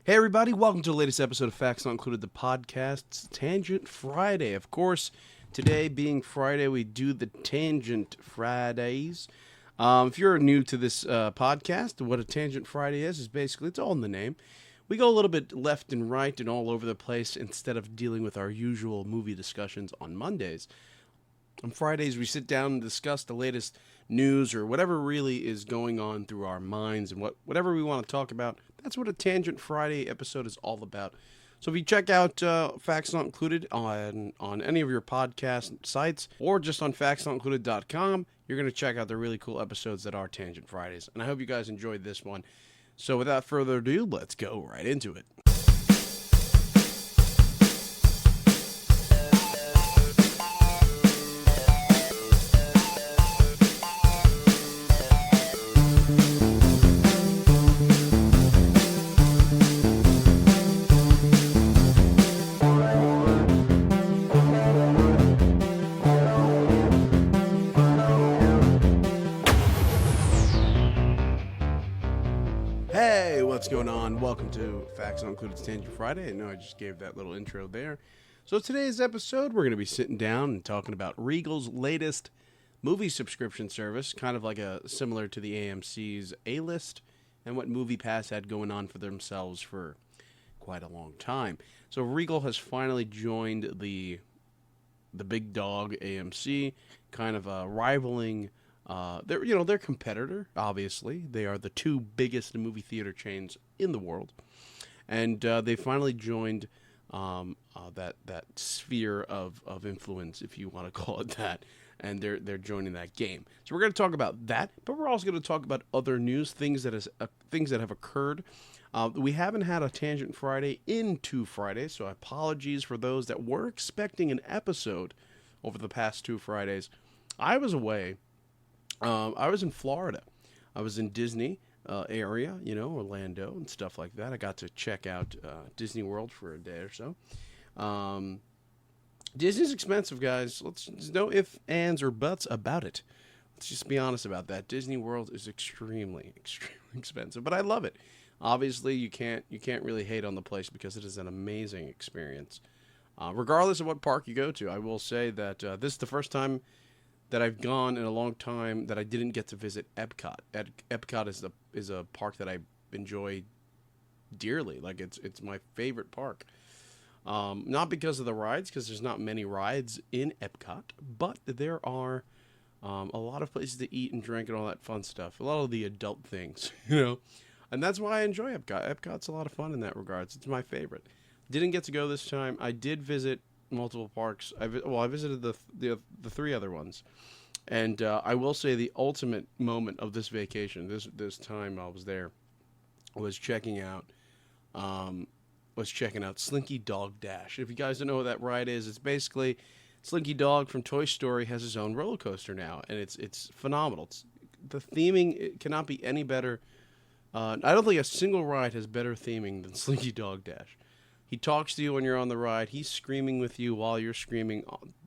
Hey everybody, welcome to the latest episode of Facts Not Included, the podcast's Tangent Friday. Of course, today being Friday, we do the Tangent Fridays. If you're new to this podcast, what a Tangent Friday is basically, it's all in the name. We go a little bit left and right and all over the place instead of dealing with our usual movie discussions on Mondays. On Fridays, we sit down and discuss the latest news or whatever really is going on through our minds and whatever we want to talk about. That's what a Tangent Friday episode is all about. So if you check out Facts Not Included on any of your podcast sites or just on factsnotincluded.com, you're going to check out the really cool episodes that are Tangent Fridays. And I hope you guys enjoyed this one. So without further ado, let's go right into it. What's going on? Welcome to Facts Not Included Tangent Friday. I know I just gave that little intro there. So today's episode, we're going to be sitting down and talking about Regal's latest movie subscription service, kind of like similar to the AMC's A-List, and what MoviePass had going on for themselves for quite a long time. So Regal has finally joined the big dog AMC, kind of rivaling their competitor, obviously. They are the two biggest movie theater chains in the world. And they finally joined that sphere of influence, if you want to call it that. And they're joining that game. So we're going to talk about that, but we're also going to talk about other news, things that have occurred. We haven't had a Tangent Friday in 2 Fridays, so apologies for those that were expecting an episode over the past 2 Fridays. I was away. I was in Florida. I was in Disney area, Orlando and stuff like that. I got to check out Disney World for a day or so. Disney's expensive, guys. There's no ifs, ands, or buts about it. Let's just be honest about that. Disney World is extremely, extremely expensive, but I love it. Obviously, you can't really hate on the place because it is an amazing experience. Regardless of what park you go to, I will say that this is the first time that I've gone in a long time that I didn't get to visit Epcot. Epcot is a park that I enjoy dearly. Like it's my favorite park. Not because of the rides, because there's not many rides in Epcot, but there are a lot of places to eat and drink and all that fun stuff. A lot of the adult things, and that's why I enjoy Epcot. Epcot's a lot of fun in that regards. It's my favorite. Didn't get to go this time. I did visit multiple parks. I visited the 3 other ones, and I will say the ultimate moment of this vacation, this time I was there, was checking out Slinky Dog Dash. If you guys don't know what that ride is, it's basically Slinky Dog from Toy Story has his own roller coaster now, and it's phenomenal. The theming, it cannot be any better. I don't think a single ride has better theming than Slinky Dog Dash. He talks to you when you're on the ride. He's screaming with you while you're screaming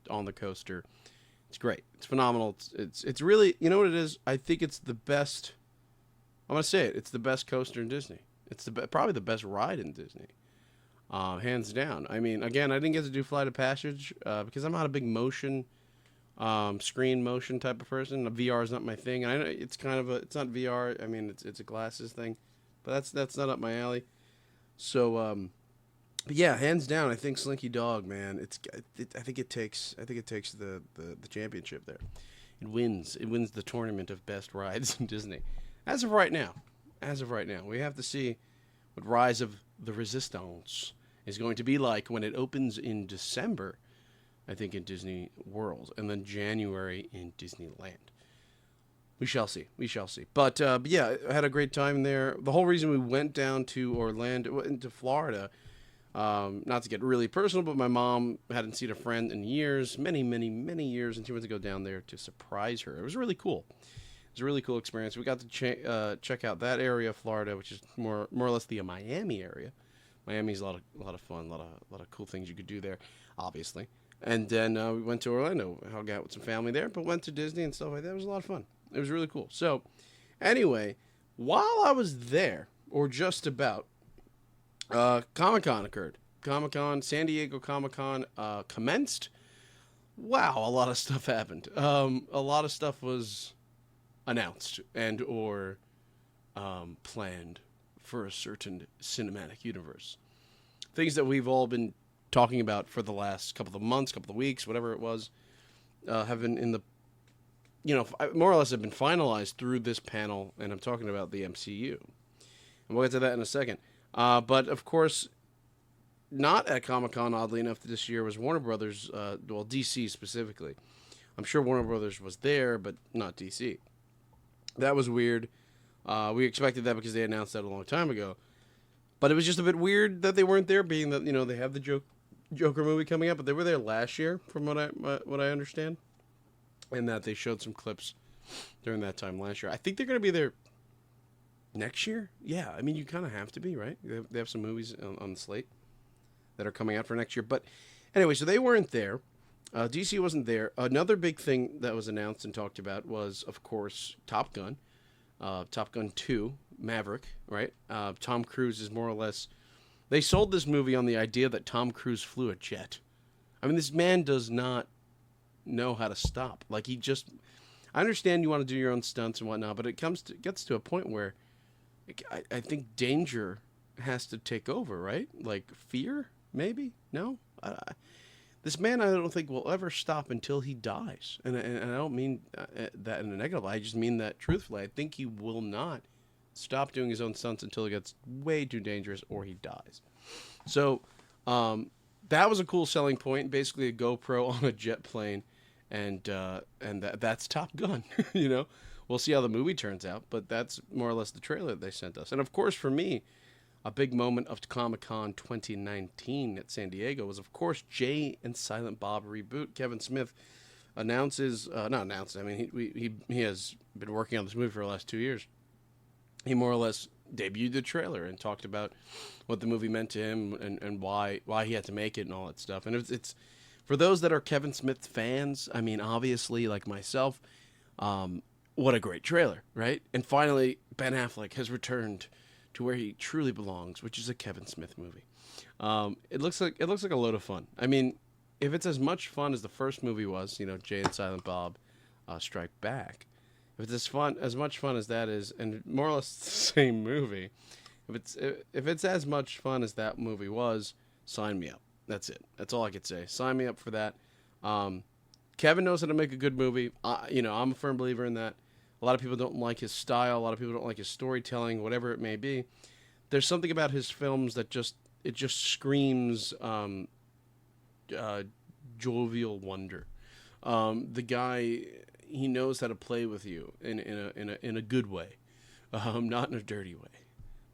on the coaster. It's great. It's phenomenal. It's really, you know what it is? I think it's the best. I'm going to say it. It's the best coaster in Disney. It's probably the best ride in Disney. Hands down. I mean, again, I didn't get to do Flight of Passage because I'm not a big screen motion type of person. VR is not my thing. I know it's it's not VR. I mean, it's a glasses thing, but that's not up my alley. So, but yeah, hands down, I think Slinky Dog, man. I think it takes the championship there. It wins the tournament of best rides in Disney. As of right now, we have to see what Rise of the Resistance is going to be like when it opens in December, I think in Disney World, and then January in Disneyland. We shall see. But yeah, I had a great time there. The whole reason we went down to into Florida. Not to get really personal, but my mom hadn't seen a friend in years, many, many, many years, and she went to go down there to surprise her. It was really cool. It was a really cool experience. We got to check out that area of Florida, which is more or less the Miami area. Miami's a lot of fun, a lot of cool things you could do there, obviously. And then we went to Orlando, hung out with some family there, but went to Disney and stuff like that. It was a lot of fun. It was really cool. So, anyway, while I was there, or just about, Comic-Con occurred. Comic-Con, San Diego Comic-Con commenced. Wow, a lot of stuff happened. A lot of stuff was announced and or planned for a certain cinematic universe. Things that we've all been talking about for the last couple of months, couple of weeks, whatever it was, have been in the, more or less have been finalized through this panel, and I'm talking about the MCU. And we'll get to that in a second. But of course, not at Comic-Con, oddly enough, this year was Warner Brothers, DC specifically. I'm sure Warner Brothers was there, but not DC. That was weird. We expected that because they announced that a long time ago. But it was just a bit weird that they weren't there, being that, they have the Joker movie coming up, but they were there last year, from what I understand. And that they showed some clips during that time last year. I think they're going to be there next year. Yeah, I mean, you kind of have to be, right? They have some movies on the slate that are coming out for next year. But anyway, so they weren't there. DC wasn't there. Another big thing that was announced and talked about was, of course, Top Gun. Top Gun 2, Maverick, right? Tom Cruise is more or less... They sold this movie on the idea that Tom Cruise flew a jet. I mean, this man does not know how to stop. Like, he just... I understand you want to do your own stunts and whatnot, but it gets to a point where I think danger has to take over, right? Like, fear, maybe? No? This man, I don't think, will ever stop until he dies. And I don't mean that in a negative way. I just mean that truthfully. I think he will not stop doing his own stunts until it gets way too dangerous or he dies. So that was a cool selling point. Basically a GoPro on a jet plane. And that's Top Gun. We'll see how the movie turns out. But that's more or less the trailer they sent us. And, of course, for me, a big moment of Comic-Con 2019 at San Diego was, of course, Jay and Silent Bob reboot. Kevin Smith announces, not announced, I mean, he has been working on this movie for the last 2 years. He more or less debuted the trailer and talked about what the movie meant to him and why he had to make it and all that stuff. And it's for those that are Kevin Smith fans, I mean, obviously, like myself, what a great trailer, right? And finally, Ben Affleck has returned to where he truly belongs, which is a Kevin Smith movie. It looks like a load of fun. I mean, if it's as much fun as the first movie was, Jay and Silent Bob Strike Back, if it's as much fun as that is, and more or less the same movie, if it's as much fun as that movie was, sign me up. That's it. That's all I could say. Sign me up for that. Kevin knows how to make a good movie. I'm a firm believer in that. A lot of people don't like his style. A lot of people don't like his storytelling, whatever it may be. There's something about his films that just screams jovial wonder. The guy, he knows how to play with you in a good way, not in a dirty way.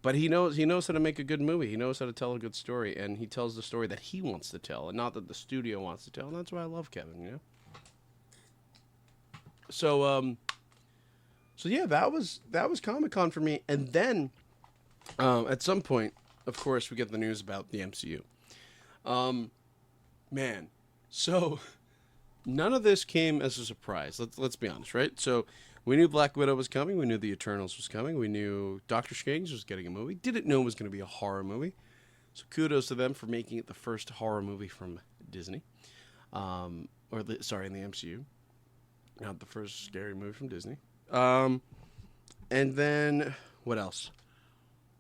But he knows how to make a good movie. He knows how to tell a good story, and he tells the story that he wants to tell, and not that the studio wants to tell. And that's why I love Kevin. So yeah, that was Comic-Con for me. And then at some point, of course, we get the news about the MCU. Man, so none of this came as a surprise. Let's be honest, right? So we knew Black Widow was coming. We knew The Eternals was coming. We knew Doctor Strange was getting a movie. Didn't know it was going to be a horror movie. So kudos to them for making it the first horror movie from Disney. In the MCU. Not the first scary movie from Disney. And then, what else?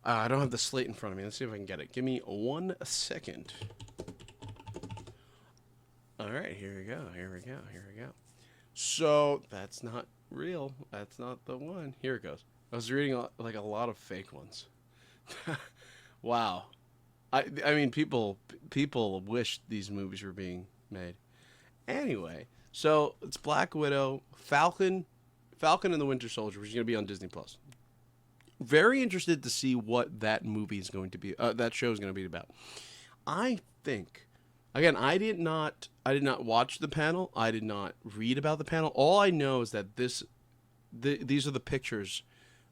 I don't have the slate in front of me. Let's see if I can get it. Give me 1 second. All right, here we go. So, that's not real. That's not the one. Here it goes. I was reading a lot of fake ones. Wow. I mean, people wish these movies were being made. Anyway, so it's Black Widow, Falcon and the Winter Soldier, which is going to be on Disney Plus. Very interested to see what that movie is going to be. That show is going to be about. I think, again, I did not watch the panel. I did not read about the panel. All I know is that these are the pictures.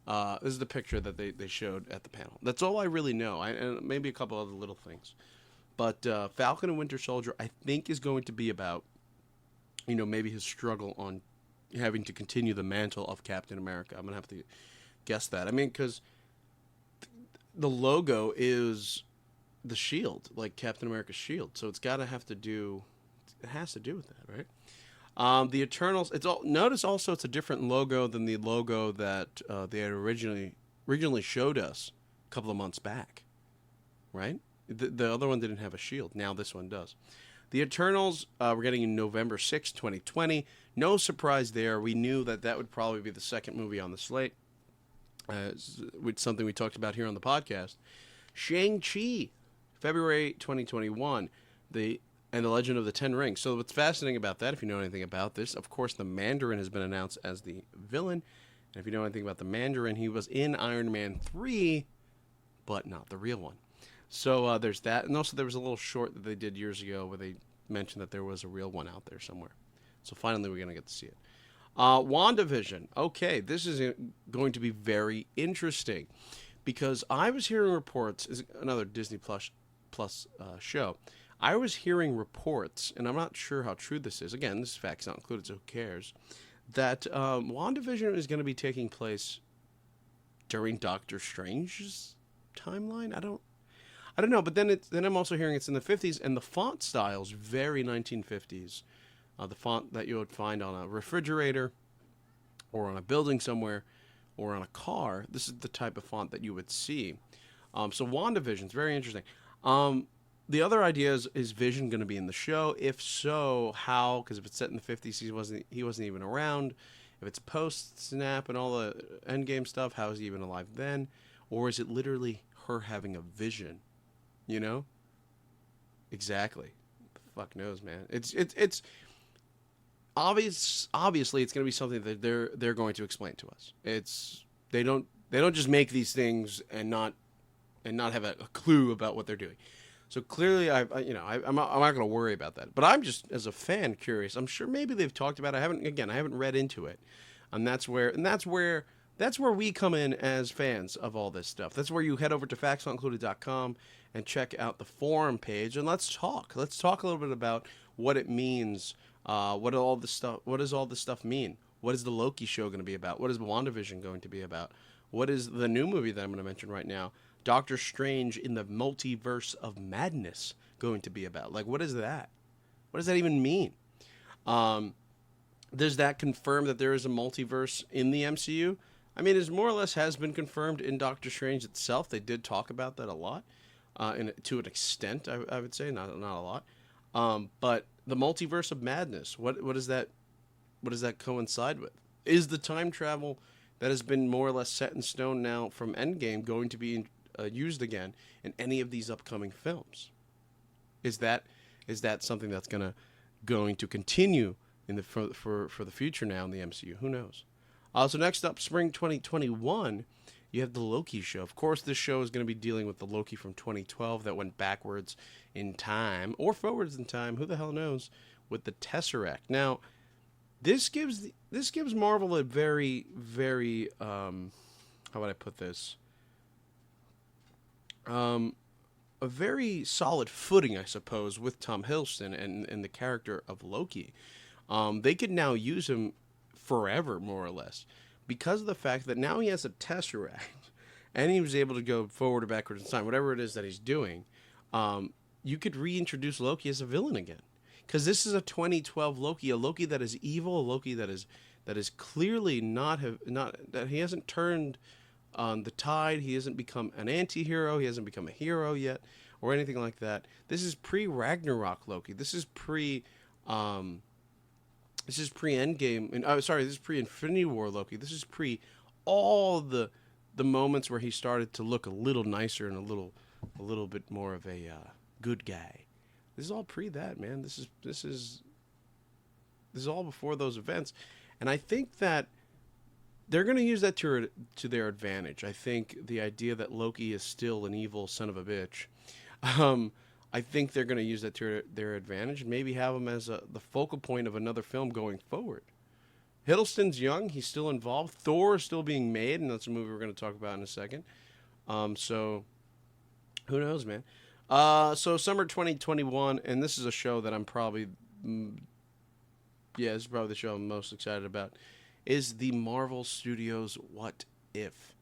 This is the picture that they showed at the panel. That's all I really know. And maybe a couple other little things. But Falcon and Winter Soldier, I think, is going to be about, maybe his struggle on having to continue the mantle of Captain America. I'm going to have to guess that. I mean, because the logo is the shield, like Captain America's shield. So it's got to have to do. It has to do with that, right? The Eternals. It's all. Notice also it's a different logo than the logo that they had originally showed us a couple of months back, right? The other one didn't have a shield. Now this one does. The Eternals, we're getting in November 6, 2020. No surprise there. We knew that that would probably be the second movie on the slate. It's something we talked about here on the podcast. Shang-Chi, February 2021. And the Legend of the Ten Rings. So what's fascinating about that, if you know anything about this, of course, the Mandarin has been announced as the villain. And if you know anything about the Mandarin, he was in Iron Man 3, but not the real one. So there's that. And also there was a little short that they did years ago where they mentioned that there was a real one out there somewhere. So finally we're going to get to see it. WandaVision. Okay, this is going to be very interesting because I was hearing reports, is another Disney Plus show. I was hearing reports, and I'm not sure how true this is. Again, this is facts not included, so who cares? That WandaVision is going to be taking place during Doctor Strange's timeline. I don't know. But then I'm also hearing it's in the 50s, and the font style is very 1950s. The font that you would find on a refrigerator, or on a building somewhere, or on a car. This is the type of font that you would see. So WandaVision is very interesting. The other idea is Vision going to be in the show? If so, how? Because if it's set in the 50s, he wasn't even around. If it's post-snap and all the Endgame stuff, how is he even alive then? Or is it literally her having a vision? You know? Exactly. The fuck knows, man. It's obviously it's going to be something that they're going to explain to us. They don't just make these things and not have a clue about what they're doing. So clearly, I'm not going to worry about that. But I'm just, as a fan, curious. I'm sure maybe they've talked about it. I haven't read into it, and that's where we come in as fans of all this stuff. That's where you head over to factsnotincluded.com and check out the forum page, and let's talk. Let's talk a little bit about what it means. What does all this stuff mean? What is the Loki show going to be about? What is WandaVision going to be about? What is the new movie that I'm going to mention right now, Doctor Strange in the Multiverse of Madness, going to be about? Like, what is that? What does that even mean? Does that confirm that there is a multiverse in the MCU? I mean, it more or less has been confirmed in Doctor Strange itself. They did talk about that a lot, to an extent, I would say, not a lot. But the Multiverse of Madness, what does that coincide with? Is the time travel that has been more or less set in stone now from Endgame going to be used again in any of these upcoming films? Is that something that's going to continue in for the future now in the MCU? Who knows? So next up, spring 2021, you have the Loki show. Of course, this show is going to be dealing with the Loki from 2012 that went backwards in time or forwards in time. Who the hell knows? With the Tesseract. Now, this gives Marvel a very, very how would I put this? A very solid footing, I suppose, with Tom Hiddleston and the character of Loki. They could now use him forever, more or less, because of the fact that now he has a Tesseract, and he was able to go forward or backwards in time, whatever it is that he's doing. You could reintroduce Loki as a villain again, because this is a 2012 Loki, a Loki that is evil, a Loki that is clearly not that he hasn't turned on the tide. He hasn't become an anti-hero. He hasn't become a hero yet, or anything like that. This is pre-Ragnarok Loki. This is pre-Endgame. This is pre-Infinity War Loki. This is pre all the moments where he started to look a little nicer and a little bit more of a good guy. This is all pre that, man. This is all before those events, and I think that they're going to use that to their advantage. I think the idea that Loki is still an evil son of a bitch, I think they're going to use that to their advantage and maybe have him as the focal point of another film going forward. Hiddleston's young. He's still involved. Thor is still being made, and that's a movie we're going to talk about in a second. So who knows, man? So summer 2021, and this is a show that I'm probably, this is probably the show I'm most excited about, is the Marvel Studios What If.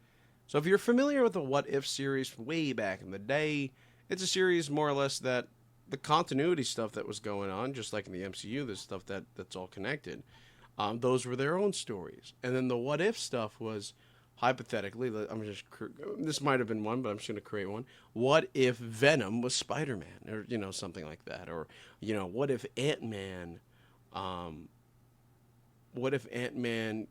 So if you're familiar with the What If series from way back in the day, it's a series more or less that the continuity stuff that was going on, just like in the MCU, there's stuff that's all connected. Those were their own stories, and then the what if stuff was hypothetically. This might have been one, but I'm just going to create one. What if Venom was Spider-Man, or something like that, or what if Ant-Man, what if Ant-Man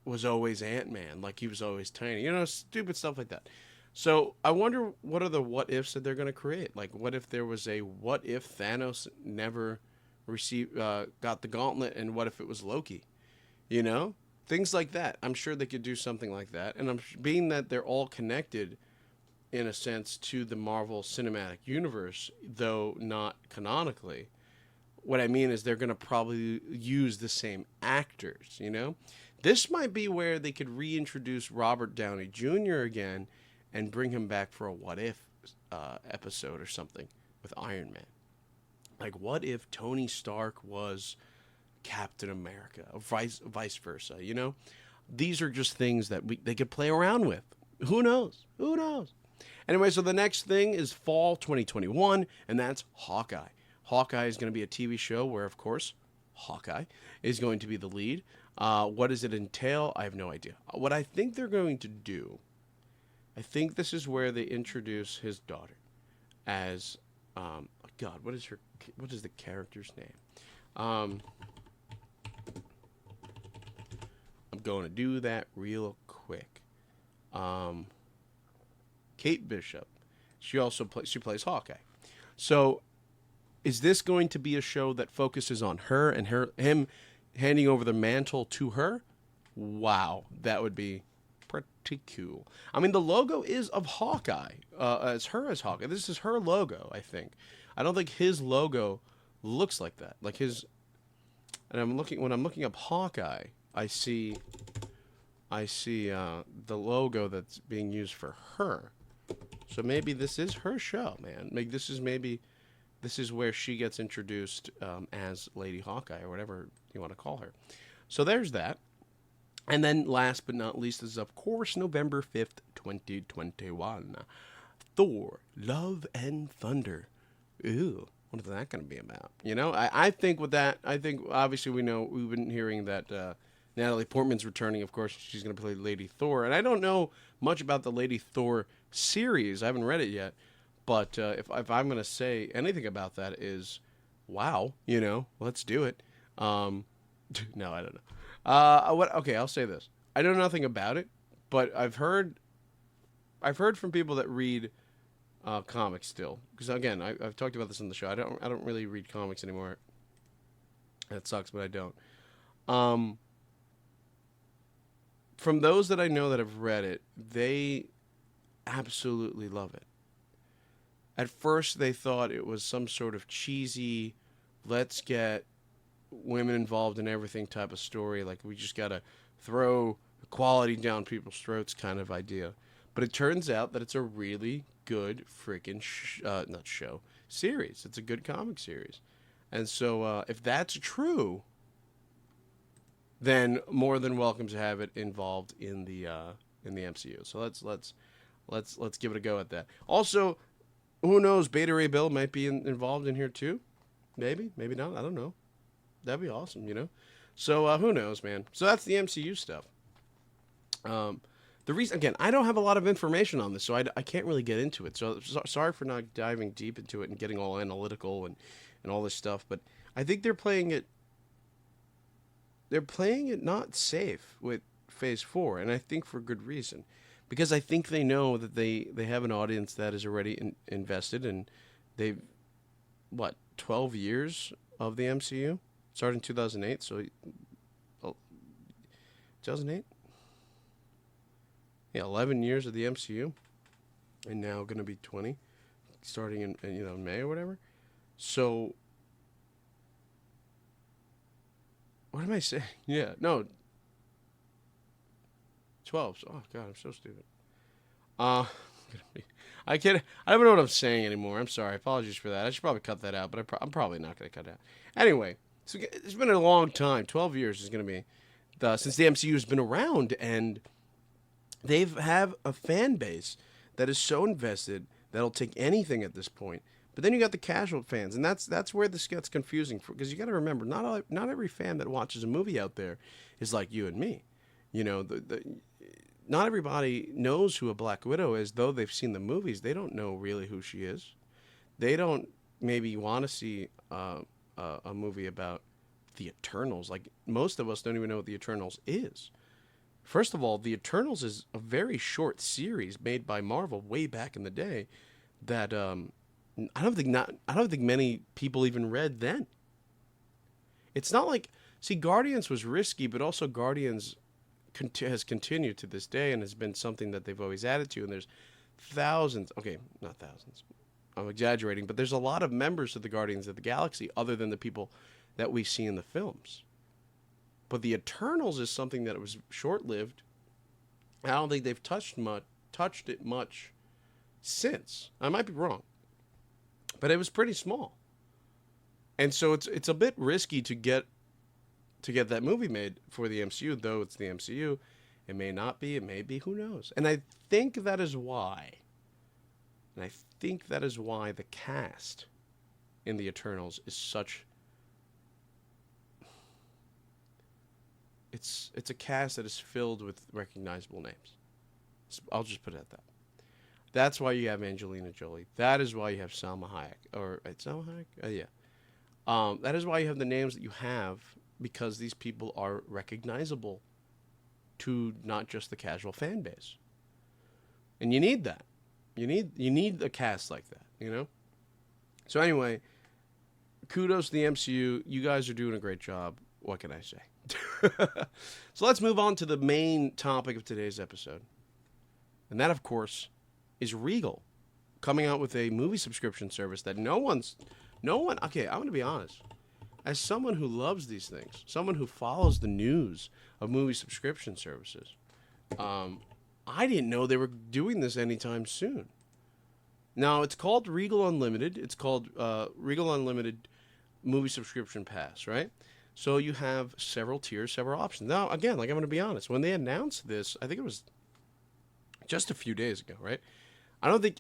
was always Ant-Man, like he was always tiny, stupid stuff like that. So I wonder what are the what ifs that they're going to create. Like, what if there was a what if Thanos never got the gauntlet, and what if it was Loki? Things like that. I'm sure they could do something like that. And being that they're all connected in a sense to the Marvel Cinematic Universe, though not canonically, what I mean is they're going to probably use the same actors, This might be where they could reintroduce Robert Downey Jr. again and bring him back for a what if episode or something with Iron Man. Like, what if Tony Stark was Captain America, or vice versa, These are just things that they could play around with. Who knows? Anyway, so the next thing is fall 2021, and that's Hawkeye. Hawkeye is going to be a TV show where, of course, Hawkeye is going to be the lead. What does it entail? I have no idea. What I think they're going to do, I think this is where they introduce his daughter as, God, what is the character's name? I'm going to do that real quick. Kate Bishop. She plays Hawkeye. So, is this going to be a show that focuses on her and him handing over the mantle to her? Wow, that would be pretty cool. I mean, the logo is of Hawkeye, as Hawkeye. This is her logo, I think. I don't think his logo looks like that. Like his, and when I'm looking up Hawkeye, I see the logo that's being used for her. So maybe this is her show, man. This is where she gets introduced as Lady Hawkeye, or whatever you want to call her. So there's that. And then last but not least is, of course, November 5th, 2021. Thor, Love and Thunder. Ooh, what is that going to be about? I think with that, obviously we've been hearing that Natalie Portman's returning. Of course, she's going to play Lady Thor. And I don't know much about the Lady Thor series. I haven't read it yet. But if I'm going to say anything about that is, wow, let's do it. No, I don't know. Okay, I'll say this. I know nothing about it, but I've heard from people that read comics still. Because again, I've talked about this on the show. I don't really read comics anymore. That sucks, but I don't. From those that I know that have read it, they absolutely love it. At first, they thought it was some sort of cheesy, let's get women involved in everything type of story. Like, we just got to throw equality down people's throats kind of idea. But it turns out that it's a really good freaking series. It's a good comic series. And so if that's true, then more than welcome to have it involved in the MCU. So let's give it a go at that. Also, who knows? Beta Ray Bill might be involved in here too. Maybe not. I don't know. That'd be awesome, So who knows, man? So that's the MCU stuff. The reason, again, I don't have a lot of information on this, so I can't really get into it. So sorry for not diving deep into it and getting all analytical and all this stuff. But I think they're playing it. They're playing it not safe with Phase 4, and I think for good reason. Because I think they know that they have an audience that is already invested, and they've, 12 years of the MCU? Started in 2008, so 2008? Yeah, 11 years of the MCU, and now going to be 20, starting in May or whatever. So, what am I saying? Yeah, no, 12. Oh God, I'm so stupid. I don't know what I'm saying anymore. I'm sorry. Apologies for that. I should probably cut that out, but I'm probably not going to cut it out. Anyway, so it's been a long time. 12 years is going to be since the MCU has been around, and they have a fan base that is so invested that'll take anything at this point. But then you got the casual fans, and that's where this gets confusing, because you got to remember, not every fan that watches a movie out there is like you and me. You know, not everybody knows who a Black Widow is, though they've seen the movies. They don't know really who she is. They don't maybe want to see a movie about the Eternals. Like, most of us don't even know what the Eternals is. First of all, the Eternals is a very short series made by Marvel way back in the day that I don't think many people even read then. It's not like, see, Guardians was risky, but also Guardians has continued to this day and has been something that they've always added to. And there's thousands, okay, not thousands, I'm exaggerating, but there's a lot of members of the Guardians of the Galaxy other than the people that we see in the films. But the Eternals is something that was short-lived. I don't think they've touched it much since. I might be wrong, but it was pretty small. And so it's a bit risky to get that movie made for the MCU, though it's the MCU. It may not be, it may be, who knows? And I think that is why. The cast in the Eternals is such. It's a cast that is filled with recognizable names. I'll just put it at that. That's why you have Angelina Jolie. That is why you have Salma Hayek. Or Salma Hayek? Yeah. That is why you have the names that you have, because these people are recognizable to not just the casual fan base. And you need that. You need a cast like that, you know? So anyway, kudos to the MCU. You guys are doing a great job. What can I say? So let's move on to the main topic of today's episode. And that, of course, is Regal coming out with a movie subscription service that no one, okay, I'm going to be honest. As someone who loves these things, someone who follows the news of movie subscription services, I didn't know they were doing this anytime soon. Now, it's called Regal Unlimited. It's called Regal Unlimited Movie Subscription Pass, right? So you have several tiers, several options. Now, again, like, I'm going to be honest. When they announced this, I think it was just a few days ago, right? I don't think,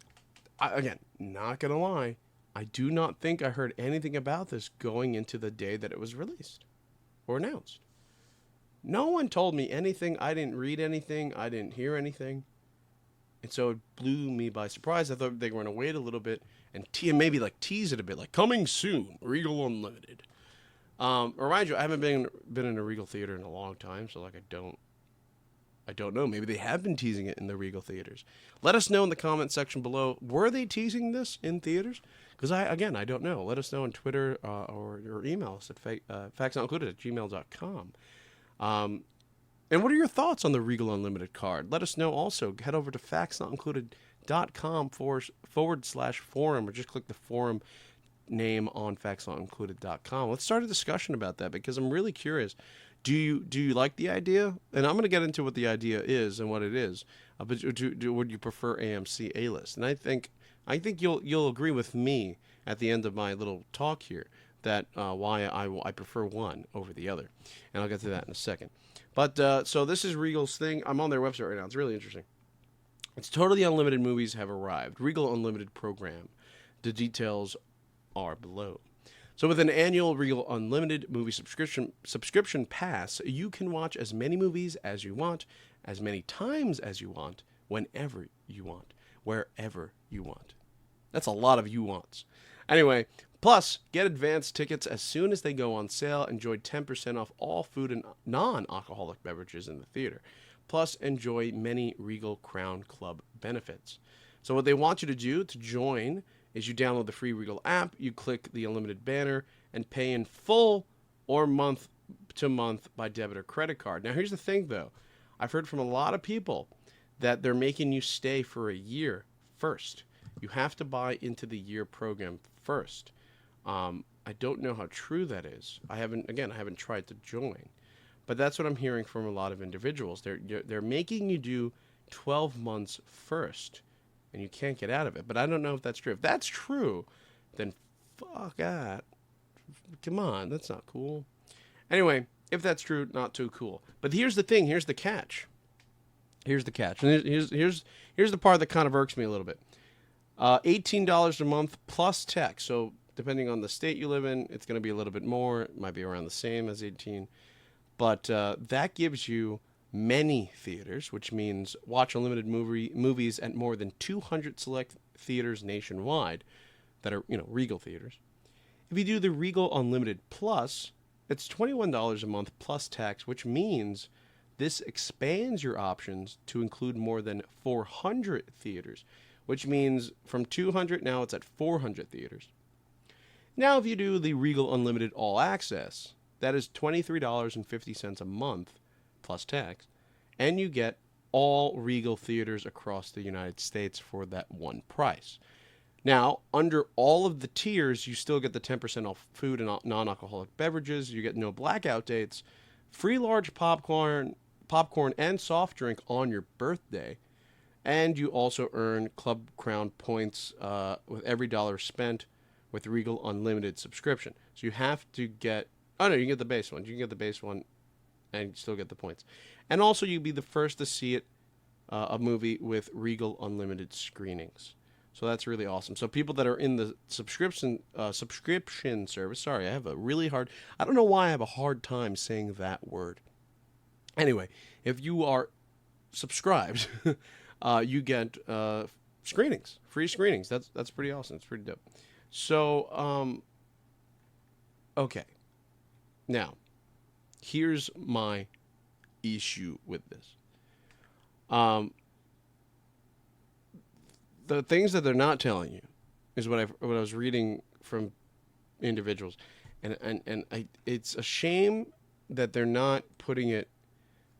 again, not going to lie, I do not think I heard anything about this going into the day that it was released or announced. No one told me anything. I didn't read anything. I didn't hear anything. And so it blew me by surprise. I thought they were going to wait a little bit and maybe like tease it a bit, like coming soon, Regal Unlimited. Remind you, I haven't been in a Regal theater in a long time, so like I don't know. Maybe they have been teasing it in the Regal theaters. Let us know in the comment section below. Were they teasing this in theaters? Because I don't know. Let us know on Twitter or email us at factsnotincluded@gmail.com. And what are your thoughts on the Regal Unlimited card? Let us know also. Head over to factsnotincluded.com /forum, or just click the forum name on factsnotincluded.com. Let's start a discussion about that, because I'm really curious. Do you like the idea? And I'm going to get into what the idea is and what it is. But would you prefer AMC A-list? And I think you'll agree with me at the end of my little talk here that why I prefer one over the other. And I'll get to that in a second. But so this is Regal's thing. I'm on their website right now. It's really interesting. It's totally unlimited movies have arrived. Regal Unlimited program. The details are below. So with an annual Regal Unlimited movie subscription pass, you can watch as many movies as you want, as many times as you want, whenever you want, wherever you want. That's a lot of you wants. Anyway, plus, get advance tickets as soon as they go on sale. Enjoy 10% off all food and non-alcoholic beverages in the theater. Plus, enjoy many Regal Crown Club benefits. So what they want you to do to join is you download the free Regal app, you click the Unlimited banner, and pay in full or month to month by debit or credit card. Now, here's the thing, though. I've heard from a lot of people that they're making you stay for a year first. You have to buy into the year program first. I don't know how true that is. I haven't tried to join. But that's what I'm hearing from a lot of individuals. They're making you do 12 months first, and you can't get out of it. But I don't know if that's true. If that's true, then fuck that. Come on, that's not cool. Anyway, if that's true, not too cool. But here's the thing. Here's the catch. And here's the part that kind of irks me a little bit. $18 a month plus tax. So depending on the state you live in, it's going to be a little bit more. It might be around the same as 18. But that gives you many theaters, which means watch unlimited movies at more than 200 select theaters nationwide that are, Regal theaters. If you do the Regal Unlimited Plus, it's $21 a month plus tax, which means this expands your options to include more than 400 theaters, which means from 200 now it's at 400 theaters. Now, if you do the Regal Unlimited All Access, that is $23.50 a month plus tax, and you get all Regal theaters across the United States for that one price. Now, under all of the tiers, you still get the 10% off food and non-alcoholic beverages. You get no blackout dates, free large popcorn and soft drink on your birthday, and you also earn Club Crown points with every dollar spent with Regal Unlimited subscription. So you have to get... Oh, no, you can get the base one. You can get the base one and still get the points. And also, you'll be the first to see it, a movie with Regal Unlimited screenings. So that's really awesome. So people that are in the subscription service... Sorry, I have a really hard... I don't know why I have a hard time saying that word. Anyway, if you are subscribed, you get screenings, free screenings. That's pretty awesome. It's pretty dope. So, okay. Now, here's my issue with this. The things that they're not telling you is what I was reading from individuals, and it's a shame that they're not putting it,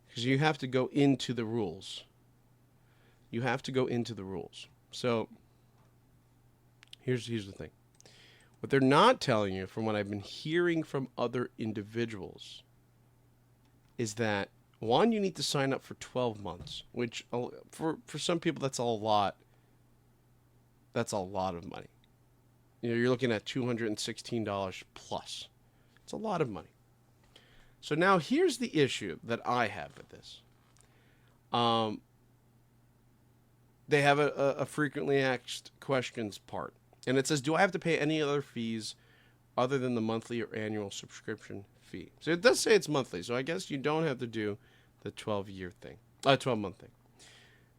because you have to go into the rules. You have to go into the rules. So here's the thing. What they're not telling you, from what I've been hearing from other individuals, is that, one, you need to sign up for 12 months, which for some people that's a lot. That's a lot of money. You're looking at $216 plus. It's a lot of money. So now here's the issue that I have with this. They have a frequently asked questions part. And it says, do I have to pay any other fees other than the monthly or annual subscription fee? So it does say it's monthly. So I guess you don't have to do the 12-month thing.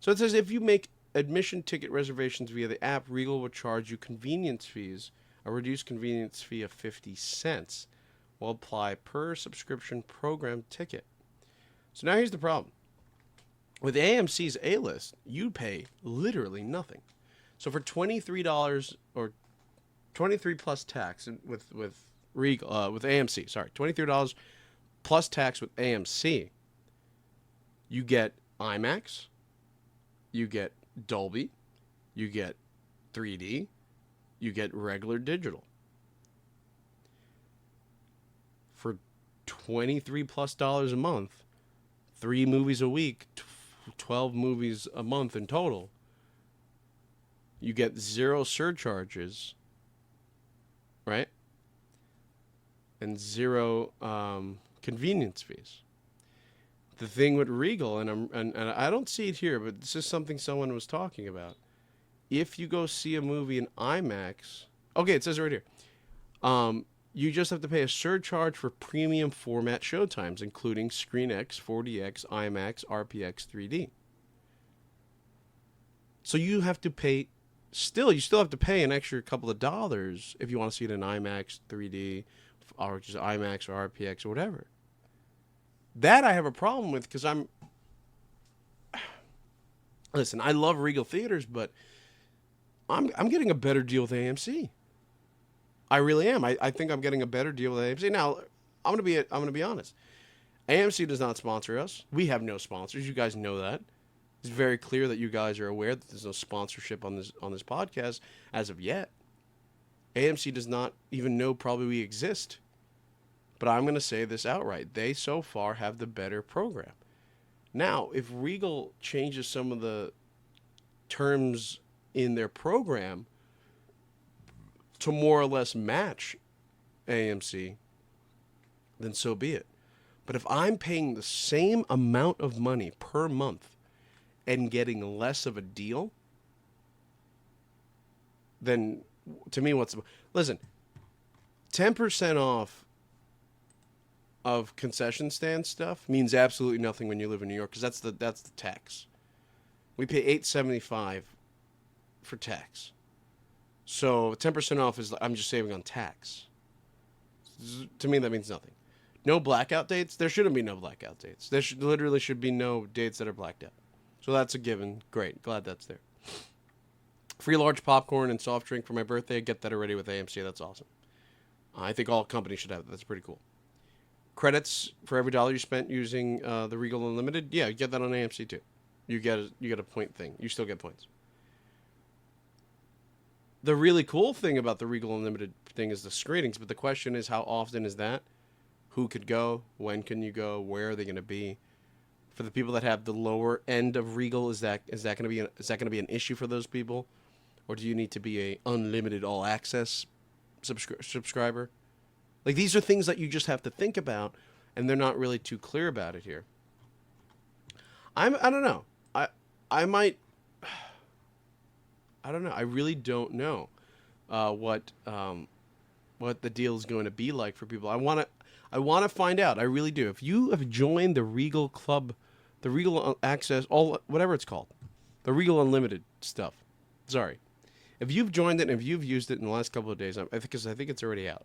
So it says, if you make admission ticket reservations via the app, Regal will charge you convenience fees, a reduced convenience fee of 50 cents will apply per subscription program ticket. So now here's the problem. With AMC's A-List, you pay literally nothing. So for $23 or $23 plus tax with Regal with AMC, $23 plus tax with AMC, you get IMAX, you get Dolby, you get 3D, you get regular digital. For $23 plus a month, 3 movies a week, 12 movies a month in total, you get 0 surcharges, right? And 0 convenience fees. The thing with Regal, and I don't see it here, but this is something someone was talking about. If you go see a movie in IMAX, okay, it says right here, you just have to pay a surcharge for premium format showtimes, including ScreenX, 4DX, IMAX, RPX, 3D. So you have to pay, you still have to pay an extra couple of dollars if you want to see it in IMAX, 3D, or just IMAX or RPX or whatever. That I have a problem with, because listen, I love Regal Theaters, but I'm getting a better deal with AMC. I really am. I think I'm getting a better deal with AMC. Now, I'm gonna be honest. AMC does not sponsor us. We have no sponsors. You guys know that. It's very clear that you guys are aware that there's no sponsorship on this podcast as of yet. AMC does not even know probably we exist. But I'm going to say this outright. They so far have the better program. Now, if Regal changes some of the terms in their program to more or less match AMC, then so be it. But if I'm paying the same amount of money per month and getting less of a deal, then to me, listen, 10% off of concession stand stuff means absolutely nothing when you live in New York, because that's the tax. We pay $8.75 for tax. So 10% off is, I'm just saving on tax. To me, that means nothing. No blackout dates. There shouldn't be no blackout dates. There literally should be no dates that are blacked out. So that's a given. Great. Glad that's there. Free large popcorn and soft drink for my birthday. Get that already with AMC. That's awesome. I think all companies should have that. That's pretty cool. Credits for every dollar you spent using the Regal Unlimited. Yeah, you get that on AMC too. You get a point thing. You still get points. The really cool thing about the Regal Unlimited thing is the screenings, but the question is, how often is that? Who could go? When can you go? Where are they going to be? For the people that have the lower end of Regal, is that going to be an issue for those people, or do you need to be a unlimited all access subscriber? Like, these are things that you just have to think about, and they're not really too clear about it here. I don't know. I might. I don't know. I really don't know what the deal is going to be like for people. I want to find out. I really do. If you have joined the Regal Club, the Regal Access, whatever it's called, the Regal Unlimited stuff. Sorry, if you've joined it and if you've used it in the last couple of days, because I think it's already out.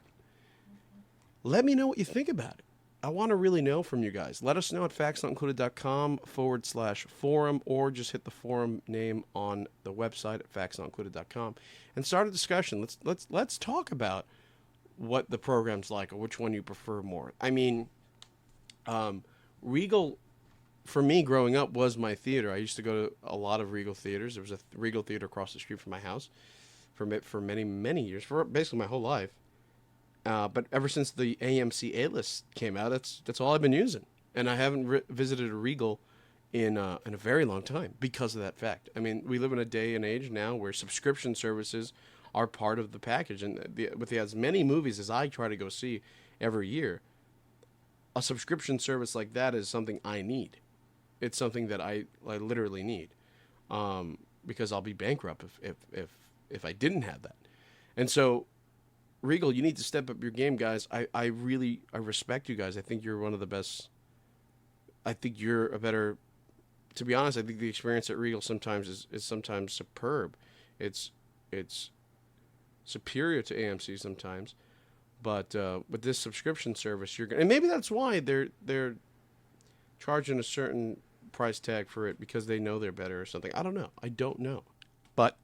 Let me know what you think about it. I want to really know from you guys. Let us know at factsnotincluded.com/forum, or just hit the forum name on the website at factsnotincluded.com and start a discussion. Let's talk about what the program's like, or which one you prefer more. I mean, Regal, for me growing up, was my theater. I used to go to a lot of Regal theaters. There was a Regal theater across the street from my house for many, many years, for basically my whole life. But ever since the AMC A-list came out, that's all I've been using, and I haven't visited a Regal in a very long time because of that fact. I mean, we live in a day and age now where subscription services are part of the package, and with as many movies as I try to go see every year, a subscription service like that is something I need. It's something that I literally need, because I'll be bankrupt if I didn't have that, and so. Regal, you need to step up your game, guys. I respect you guys. I think you're one of the best. I think you're a better. To be honest, I think the experience at Regal sometimes is sometimes superb. It's superior to AMC sometimes, but with this subscription service, you're gonna, and maybe that's why they're charging a certain price tag for it, because they know they're better or something. I don't know. I don't know, but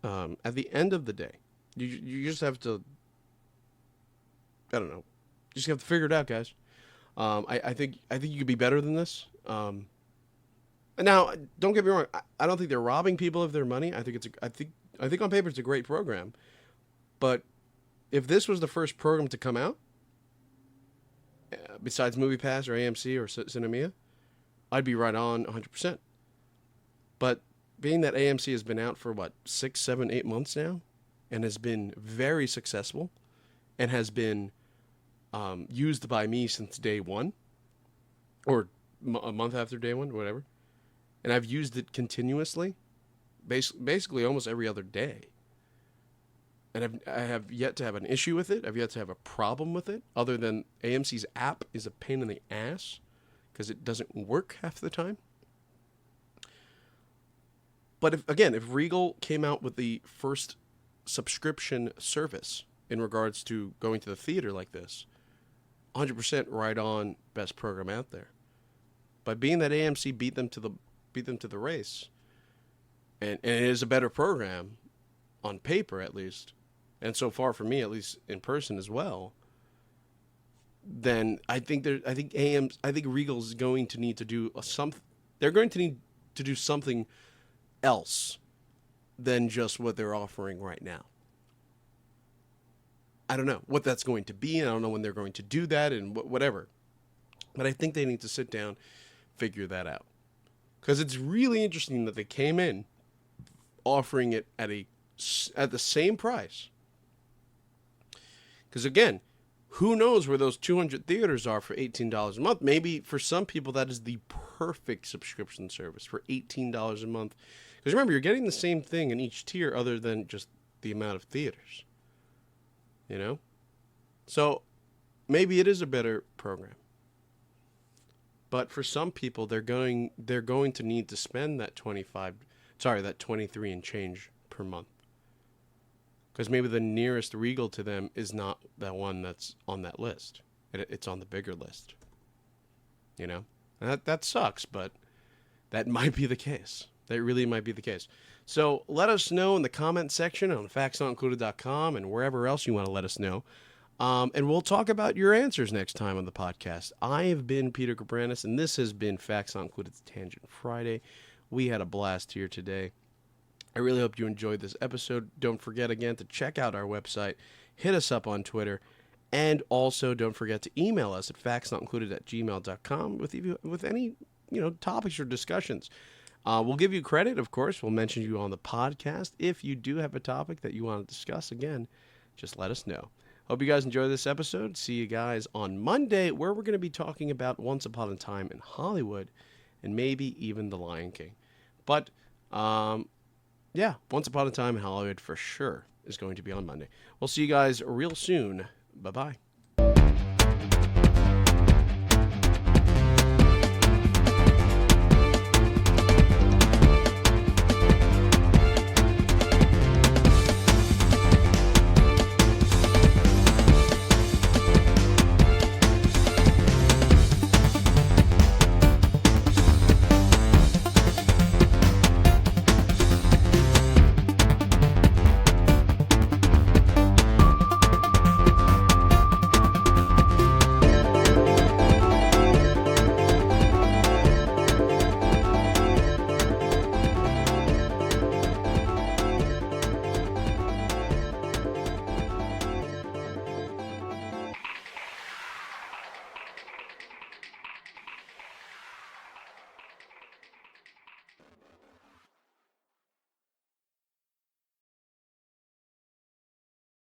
at the end of the day, you just have to. I don't know. You just have to figure it out, guys. I think you could be better than this. Now, don't get me wrong. I don't think they're robbing people of their money. I think on paper it's a great program. But if this was the first program to come out, besides MoviePass or AMC or Cinemia, I'd be right on 100%. But being that AMC has been out for 6, 7, 8 months now, and has been very successful, and has been used by me since day one, or a month after day one, whatever. And I've used it continuously, basically almost every other day. And I have yet to have an issue with it. I've yet to have a problem with it, other than AMC's app is a pain in the ass because it doesn't work half the time. But if Regal came out with the first subscription service in regards to going to the theater like this, 100% right on, best program out there. But being that AMC beat them to the race, and it is a better program on paper at least, and so far for me at least in person as well, then I think Regal's going to need to do they're going to need to do something else than just what they're offering right now. I don't know what that's going to be, and I don't know when they're going to do that, and whatever. But I think they need to sit down, figure that out. Because it's really interesting that they came in offering it at the same price. Because again, who knows where those 200 theaters are for $18 a month? Maybe for some people that is the perfect subscription service for $18 a month. Because remember, you're getting the same thing in each tier other than just the amount of theaters. You know? So maybe it is a better program. But for some people, they're going to need to spend that 23 and change per month. Because maybe the nearest Regal to them is not that one that's on that list. It's on the bigger list. You know? And that sucks, but that might be the case. That really might be the case. So let us know in the comment section on factsnotincluded.com and wherever else you want to let us know. And we'll talk about your answers next time on the podcast. I have been Peter Cabranes, and this has been Facts Not Included Tangent Friday. We had a blast here today. I really hope you enjoyed this episode. Don't forget, again, to check out our website. Hit us up on Twitter. And also, don't forget to email us at factsnotincluded@gmail.com with any topics or discussions. We'll give you credit, of course. We'll mention you on the podcast. If you do have a topic that you want to discuss, again, just let us know. Hope you guys enjoy this episode. See you guys on Monday, where we're going to be talking about Once Upon a Time in Hollywood and maybe even The Lion King. But, yeah, Once Upon a Time in Hollywood for sure is going to be on Monday. We'll see you guys real soon. Bye-bye.